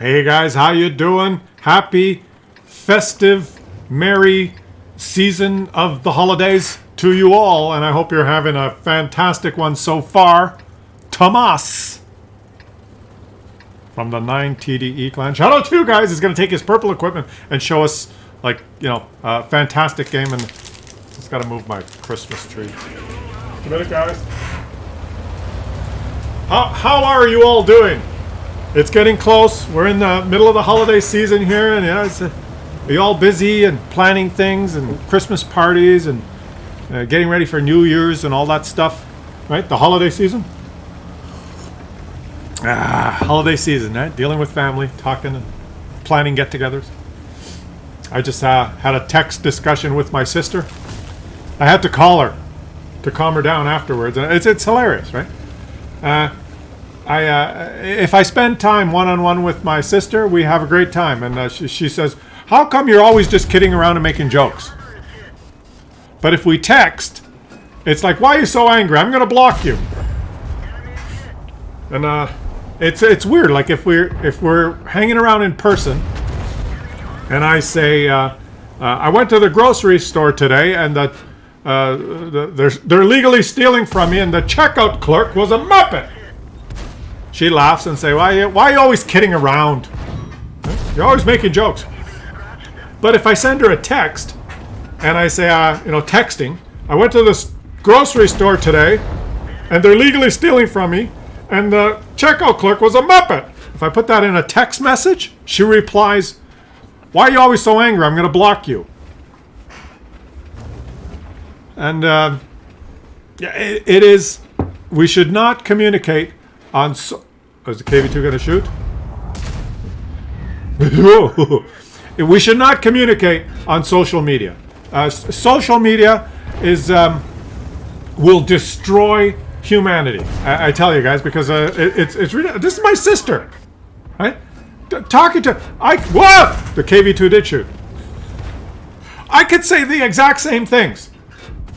Hey guys, how you doing? Happy, festive, merry season of the holidays to you all, and I hope you're having a fantastic one so far. Tomas from the 9TDE clan. Shout out to you guys. He's going to take his purple equipment and show us, like, a fantastic game. And just got to move my Christmas tree. Wait a minute, guys. How are you all doing? It's getting close. We're in the middle of the holiday season here, and are you all busy and planning things and Christmas parties and getting ready for New Year's and all that stuff, right? The holiday season. Holiday season, right? Dealing with family, talking and planning get-togethers. I just had a text discussion with my sister. I had to call her to calm her down afterwards. It's hilarious, right? If I spend time one-on-one with my sister, we have a great time. And she says, how come you're always just kidding around and making jokes? But if we text, it's like, why are you so angry? I'm going to block you. And it's weird. Like if we're hanging around in person, and I say, I went to the grocery store today, and they're legally stealing from me, and the checkout clerk was a Muppet. She laughs and say, why are you always kidding around? You're always making jokes. But if I send her a text and I say, texting, I went to this grocery store today and they're legally stealing from me and the checkout clerk was a Muppet. If I put that in a text message, she replies, why are you always so angry? I'm going to block you. And it is, we should not communicate on... is the KV2 going to shoot? We should not communicate on social media. Social media will destroy humanity. I tell you guys, because it's really, this is my sister, right? Talking to what? The KV2 did shoot. I could say the exact same things,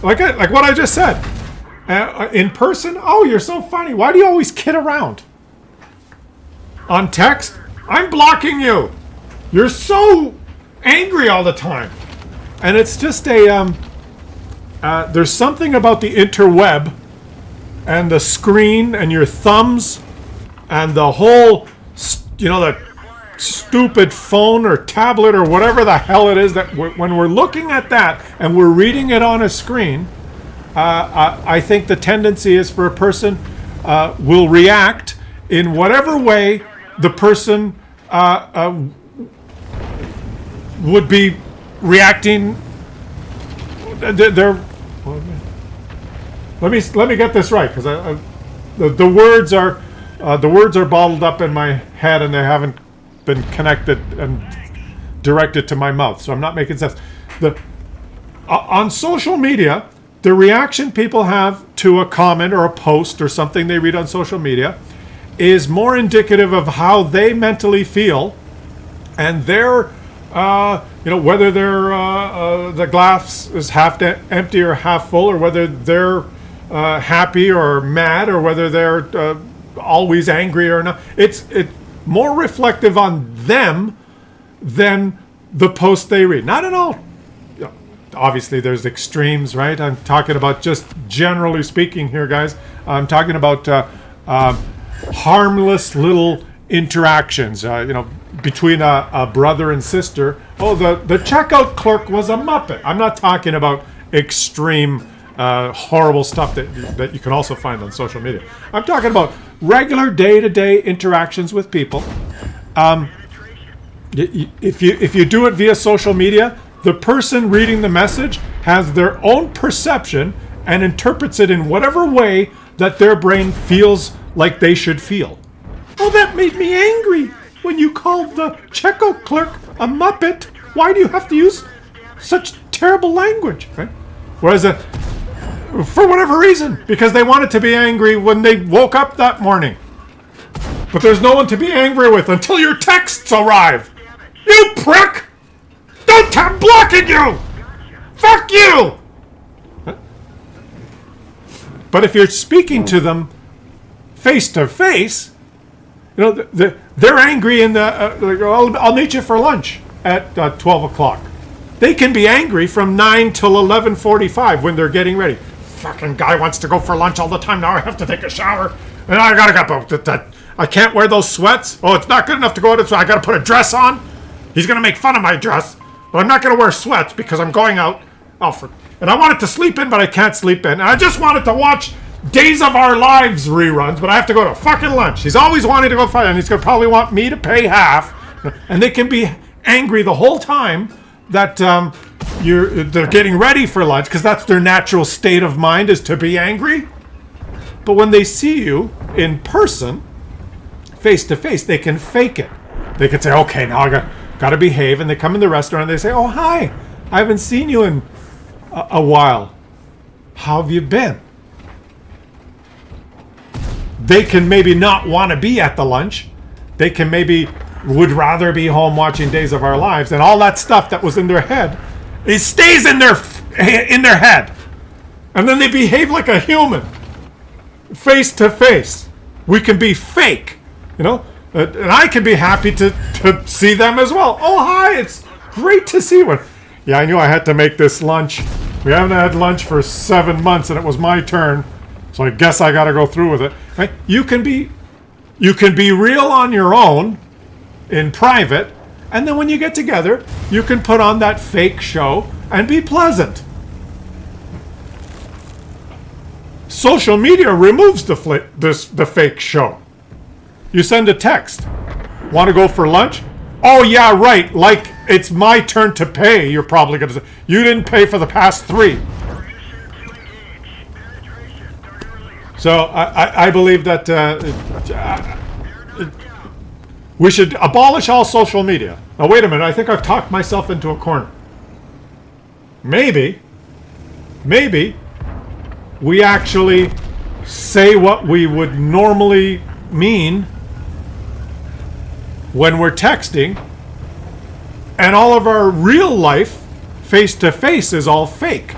like what I just said. In person, oh, you're so funny. Why do you always kid around? On text, I'm blocking you. You're so angry all the time. And it's just there's something about the interweb and the screen and your thumbs and the whole, the stupid phone or tablet or whatever the hell it is that when we're looking at that and we're reading it on a screen, I think the tendency is for a person will react in whatever way the person would be reacting. Let me get this right, because the words are bottled up in my head and they haven't been connected and directed to my mouth, so I'm not making sense. On social media, the reaction people have to a comment or a post or something they read on social media is more indicative of how they mentally feel, and their, whether the glass is half empty or half full, or whether they're happy or mad, or whether they're always angry or not. It's more reflective on them than the post they read. Not at all. Obviously, there's extremes, right? I'm talking about just generally speaking here, guys. I'm talking about harmless little interactions, between a brother and sister. Oh, the checkout clerk was a Muppet. I'm not talking about extreme, horrible stuff that you can also find on social media. I'm talking about regular day-to-day interactions with people. If you do it via social media, the person reading the message has their own perception and interprets it in whatever way that their brain feels like they should feel. Oh, that made me angry when you called the checkout clerk a Muppet. Why do you have to use such terrible language? Right? Whereas, for whatever reason, because they wanted to be angry when they woke up that morning. But there's no one to be angry with until your texts arrive. You prick! I'm blocking you! Fuck you! But if you're speaking to them face to face, You know, they're angry in the, like, I'll meet you for lunch at 12 o'clock. They can be angry from 9 till 11:45 when they're getting ready. Fucking guy wants to go for lunch all the time. Now I have to take a shower. And I gotta go. I can't wear those sweats. Oh, it's not good enough to go out, so I gotta put a dress on. He's gonna make fun of my dress. But I'm not gonna wear sweats because I'm going out. And I wanted to sleep in, but I can't sleep in. And I just wanted to watch Days of Our Lives reruns, but I have to go to fucking lunch. He's always wanting to go fight, and he's gonna probably want me to pay half. And they can be angry the whole time that they're getting ready for lunch, because that's their natural state of mind, is to be angry. But when they see you in person, face to face, they can fake it. They can say, okay, now I got to behave. And they come in the restaurant and they say, oh, hi, I haven't seen you in a while. How have you been? They can maybe not want to be at the lunch. They can maybe would rather be home watching Days of Our Lives, and all that stuff that was in their head, it stays in their head. And then they behave like a human, face to face. We can be fake, you know, and I can be happy to see them as well. Oh, hi, it's great to see you. Yeah, I knew I had to make this lunch. We haven't had lunch for 7 months, and it was my turn. So I guess I got to go through with it. Right? You can be real on your own in private, and then when you get together, you can put on that fake show and be pleasant. Social media removes the fake show. You send a text. Want to go for lunch? Oh yeah, right. Like it's my turn to pay. You're probably going to say, you didn't pay for the past 3. So I believe that we should abolish all social media. Now wait a minute, I think I've talked myself into a corner. Maybe we actually say what we would normally mean when we're texting, and all of our real life face-to-face is all fake.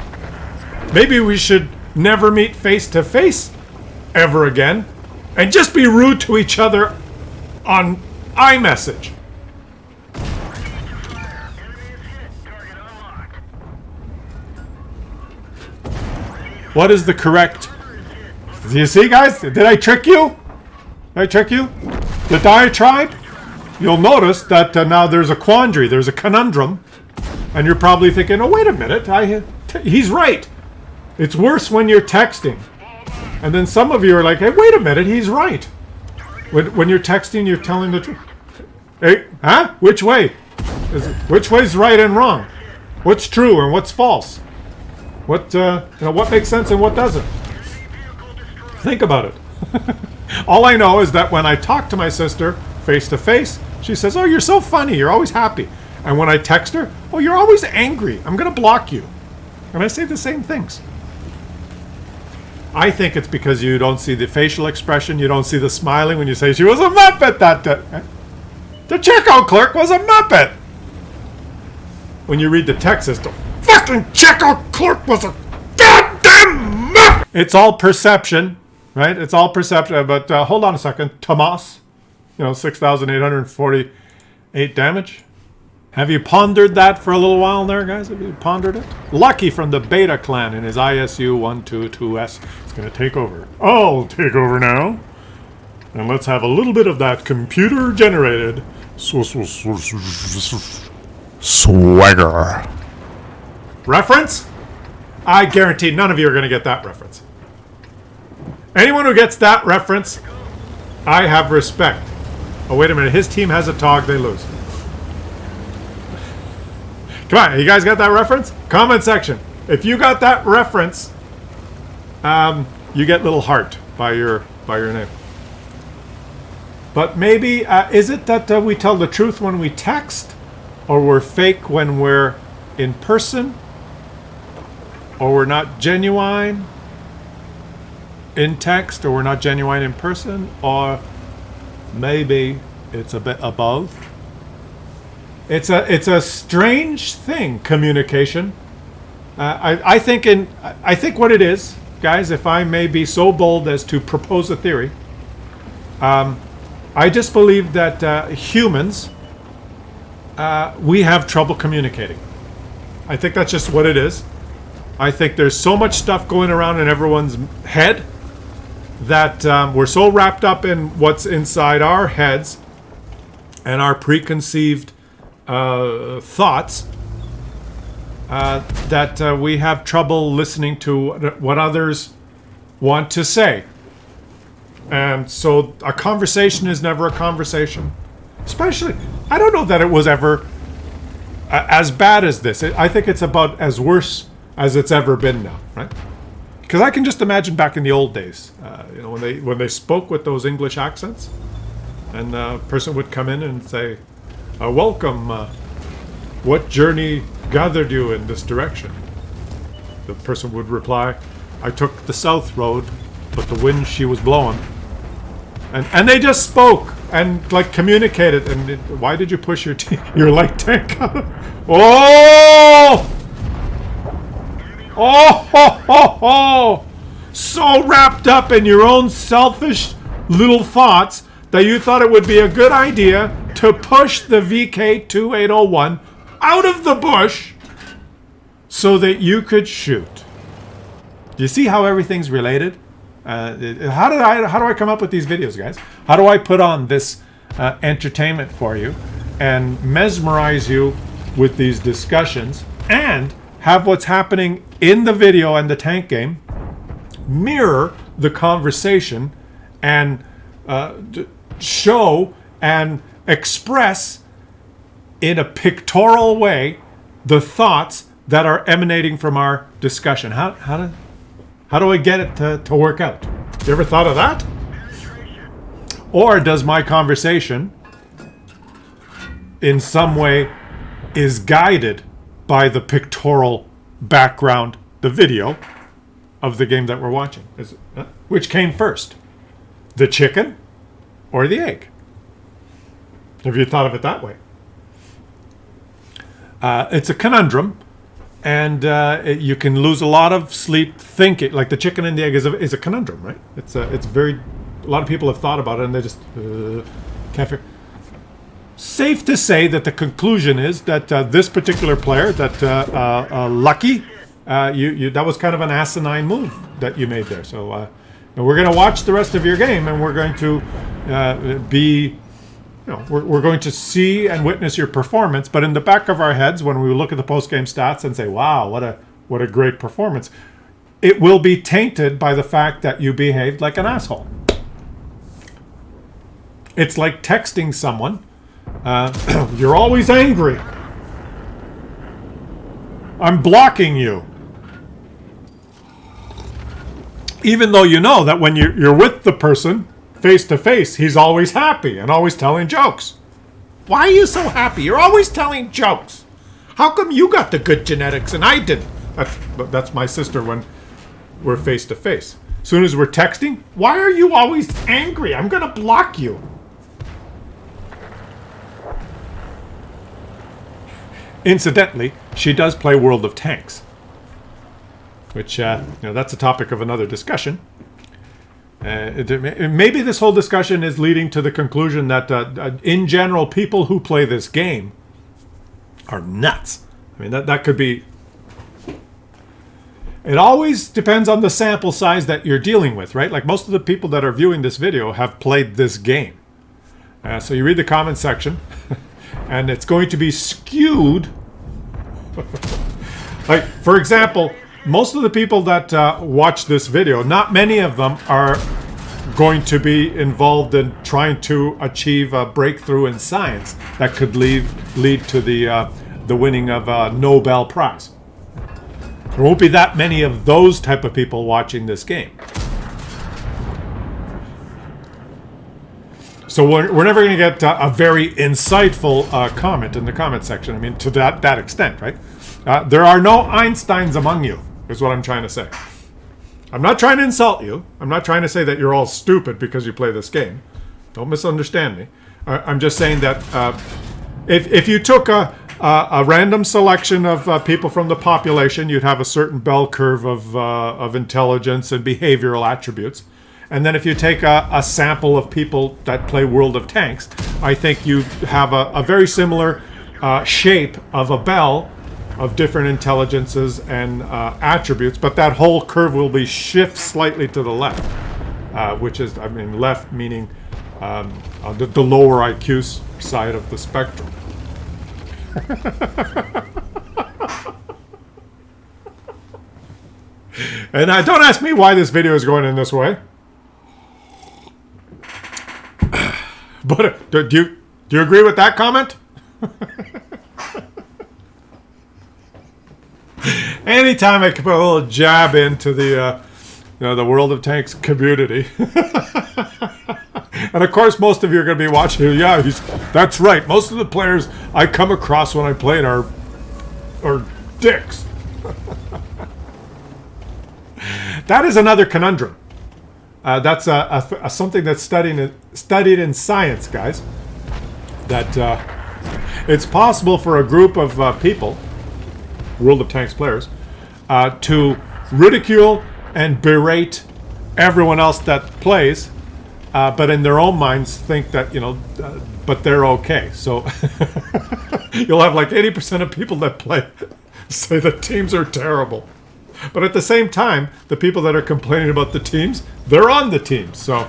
Maybe we should never meet face-to-face ever again, and just be rude to each other on iMessage. What is the correct? Do you see, guys? Did I trick you? Did I trick you? The diatribe? You'll notice that now there's a quandary, there's a conundrum, and you're probably thinking, oh, wait a minute, he's right. It's worse when you're texting. And then some of you are like, hey, wait a minute, he's right. When you're texting, you're telling the truth. Hey, huh? Which way? Which way's right and wrong? What's true and what's false? What makes sense and what doesn't? Think about it. All I know is that when I talk to my sister face to face, she says, oh, you're so funny, you're always happy. And when I text her, oh, you're always angry, I'm going to block you. And I say the same things. I think it's because you don't see the facial expression, you don't see the smiling when you say she was a Muppet that day. The checkout clerk was a Muppet. When you read the text, it's the fucking checkout clerk was a goddamn Muppet. It's all perception, right? It's all perception. But hold on a second, Tomas. 6,848 damage. Have you pondered that for a little while there, guys? Have you pondered it? Lucky from the Beta clan in his ISU 122S. It's going to take over. I'll take over now. And let's have a little bit of that computer-generated swagger. Reference? I guarantee none of you are going to get that reference. Anyone who gets that reference, I have respect. Oh, wait a minute. His team has a TOG. They lose. Come on. You guys got that reference? Comment section. If you got that reference, you get little heart by your name. But maybe, is it that we tell the truth when we text? Or we're fake when we're in person? Or we're not genuine in text? Or we're not genuine in person? Or maybe it's a bit of both. It's a strange thing, communication. I think what it is, guys, if I may be so bold as to propose a theory, I just believe that humans, we have trouble communicating. I think that's just what it is. I think there's so much stuff going around in everyone's head that we're so wrapped up in what's inside our heads and our preconceived thoughts that we have trouble listening to what others want to say. And so a conversation is never a conversation. Especially, I don't know that it was ever as bad as this. I think it's about as worse as it's ever been now, right? Because I can just imagine back in the old days, when they spoke with those English accents, and a person would come in and say, "Welcome. What journey gathered you in this direction?" The person would reply, "I took the south road, but the wind she was blowing." And they just spoke and like communicated. And why did you push your light tank out? Oh! Oh! Ho, ho, ho! So wrapped up in your own selfish little thoughts that you thought it would be a good idea to push the VK2801 out of the bush so that you could shoot. Do you see how everything's related? How do I come up with these videos, guys? How do I put on this entertainment for you and mesmerize you with these discussions and have what's happening in the video and the tank game mirror the conversation and show and express in a pictorial way the thoughts that are emanating from our discussion? How do I get it to work out? You ever thought of that? Or does my conversation in some way is guided by the pictorial background, the video of the game that we're watching? Which came first? The chicken or the egg? Have you thought of it that way? It's a conundrum. And you can lose a lot of sleep thinking. Like the chicken and the egg is a conundrum, right? It's very. A lot of people have thought about it, and they just can't figure. Safe to say that the conclusion is that this particular player, that Lucky, that was kind of an asinine move that you made there. So we're going to watch the rest of your game, and we're going to be. We're going to see and witness your performance, but in the back of our heads, when we look at the post-game stats and say, "Wow, what a great performance," it will be tainted by the fact that you behaved like an asshole. It's like texting someone, "You're always angry. I'm blocking you," even though you know that when you're with the person face to face, he's always happy and always telling jokes. Why are you so happy? You're always telling jokes. How come you got the good genetics and I didn't? That's my sister when we're face to face. As soon as we're texting, why are you always angry? I'm gonna block you. Incidentally, she does play World of Tanks, which that's a topic of another discussion. Maybe this whole discussion is leading to the conclusion that, in general, people who play this game are nuts. I mean, that could be... It always depends on the sample size that you're dealing with, right? Like most of the people that are viewing this video have played this game. So you read the comment section, and it's going to be skewed. Like, for example... Most of the people that watch this video, not many of them are going to be involved in trying to achieve a breakthrough in science that could lead to the winning of a Nobel Prize. There won't be that many of those type of people watching this game. So we're never going to get a very insightful comment in the comment section. I mean, to that extent, right? There are no Einsteins among you. Is what I'm trying to say. I'm not trying to insult you. I'm not trying to say that you're all stupid because you play this game. Don't misunderstand me. I'm just saying that if you took a random selection of people from the population, you'd have a certain bell curve of intelligence and behavioral attributes. And then if you take a sample of people that play World of Tanks, I think you have a very similar shape of a bell of different intelligences and attributes, but that whole curve will be shift slightly to the left, which is, I mean, left meaning the lower IQ side of the spectrum. And don't ask me why this video is going in this way. But do you agree with that comment? Anytime I can put a little jab into the the World of Tanks community. And of course, most of you are going to be watching. Yeah, that's right. Most of the players I come across when I play are dicks. That is another conundrum. That's something that's studied in science, guys. That it's possible for a group of people, World of Tanks players, to ridicule and berate everyone else that plays, but in their own minds think that, but they're okay. So you'll have like 80% of people that play say the teams are terrible. But at the same time, the people that are complaining about the teams, they're on the team. So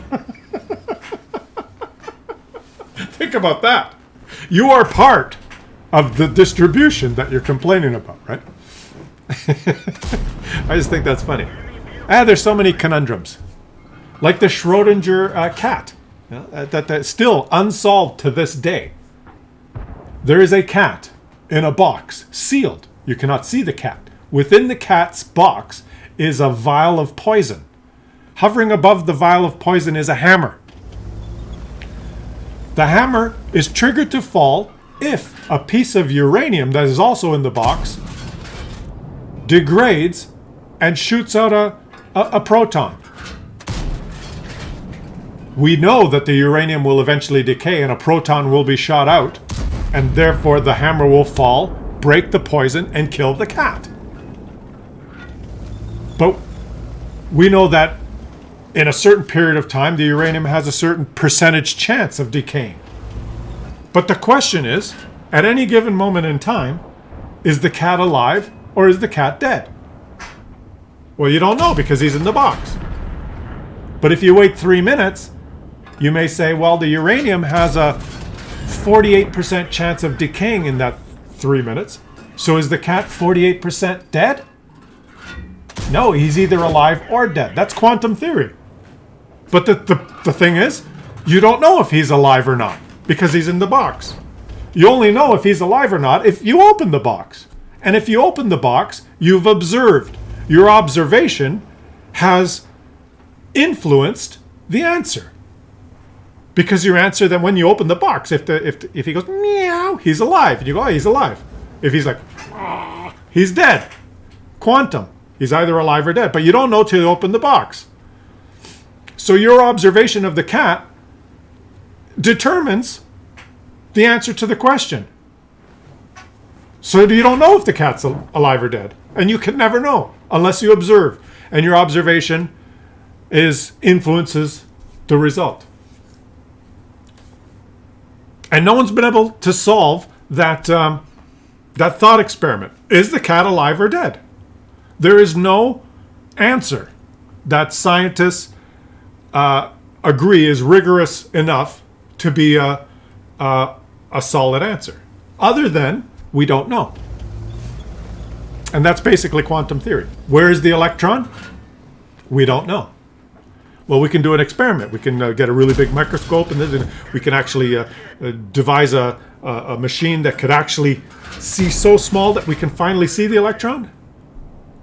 think about that. You are part of the distribution that you're complaining about, right? I just think that's funny. There's so many conundrums. Like the Schrodinger cat. That's still unsolved to this day. There is a cat in a box, sealed. You cannot see the cat. Within the cat's box is a vial of poison. Hovering above the vial of poison is a hammer. The hammer is triggered to fall if a piece of uranium that is also in the box degrades and shoots out a proton. We know that the uranium will eventually decay and a proton will be shot out, and therefore the hammer will fall, break the poison, and kill the cat. But we know that in a certain period of time, the uranium has a certain percentage chance of decaying. But the question is, at any given moment in time, is the cat alive or is the cat dead? Well, you don't know because he's in the box. But if you wait 3 minutes, you may say, well, the uranium has a 48% chance of decaying in that 3 minutes. So is the cat 48% dead? No, he's either alive or dead. That's quantum theory. But the thing is, you don't know if he's alive or not because he's in the box. You only know if he's alive or not if you open the box. And if you open the box, you've observed. Your observation has influenced the answer. Because your answer then when you open the box, if he goes meow, he's alive. And you go, oh, he's alive. If he's like, he's dead. Quantum. He's either alive or dead, but you don't know till you open the box. So your observation of the cat determines the answer to the question. So you don't know if the cat's alive or dead. And you can never know unless you observe. And your observation influences the result. And no one's been able to solve that thought experiment. Is the cat alive or dead? There is no answer that scientists agree is rigorous enough to be a solid answer. Other than, we don't know. And that's basically quantum theory. Where is the electron? We don't know. Well, we can do an experiment. We can get a really big microscope, and then we can actually devise a machine that could actually see so small that we can finally see the electron.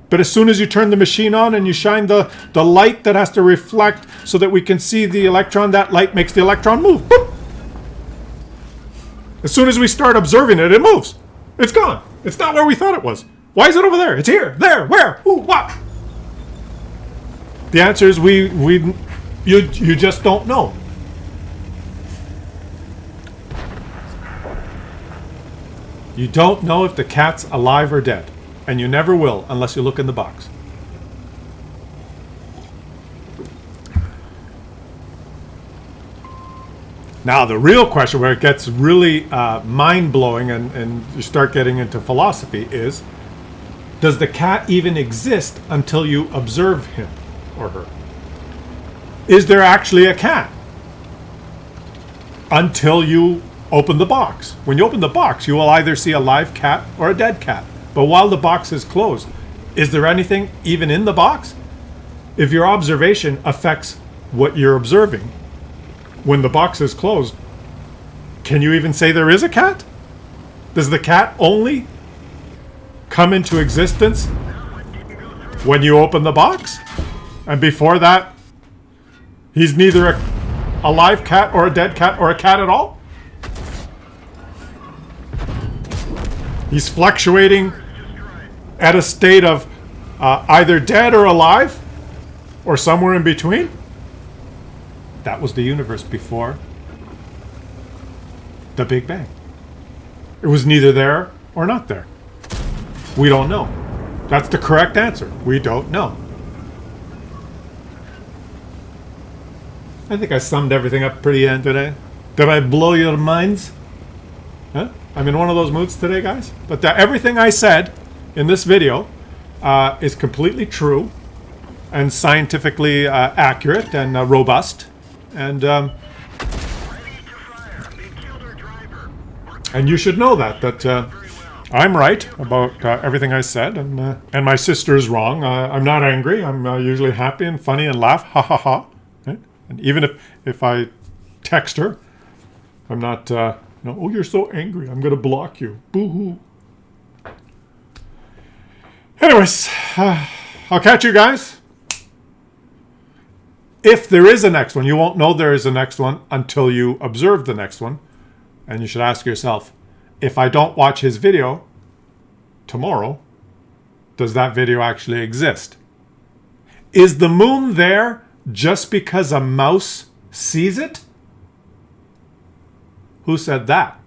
But as soon as you turn the machine on and you shine the light that has to reflect so that we can see the electron, that light makes the electron move. Boop. As soon as we start observing it, it moves. It's gone. It's not where we thought it was. Why is it over there? It's here, there, where, who, what? The answer is you just don't know. You don't know if the cat's alive or dead. And you never will unless you look in the box. Now, the real question where it gets really mind-blowing and you start getting into philosophy is, does the cat even exist until you observe him or her? Is there actually a cat? Until you open the box. When you open the box, you will either see a live cat or a dead cat. But while the box is closed, is there anything even in the box? If your observation affects what you're observing, when the box is closed, can you even say there is a cat? Does the cat only come into existence when you open the box? And before that, he's neither a live cat or a dead cat or a cat at all? He's fluctuating at a state of either dead or alive or somewhere in between? That was the universe before the Big Bang. It was neither there or not there. We don't know. That's the correct answer. We don't know. I think I summed everything up pretty end today. Did I blow your minds? Huh? I'm in one of those moods today, guys. But everything I said in this video is completely true and scientifically accurate and robust. And you should know that I'm right about everything I said, and my sister's wrong. I'm not angry. I'm usually happy and funny and laugh, ha ha ha. Right? And even if I text her, I'm not. Oh, you're so angry. I'm gonna block you. Boo hoo. Anyways, I'll catch you guys. If there is a next one, you won't know there is a next one until you observe the next one. And you should ask yourself, if I don't watch his video tomorrow, does that video actually exist? Is the moon there just because a mouse sees it? Who said that?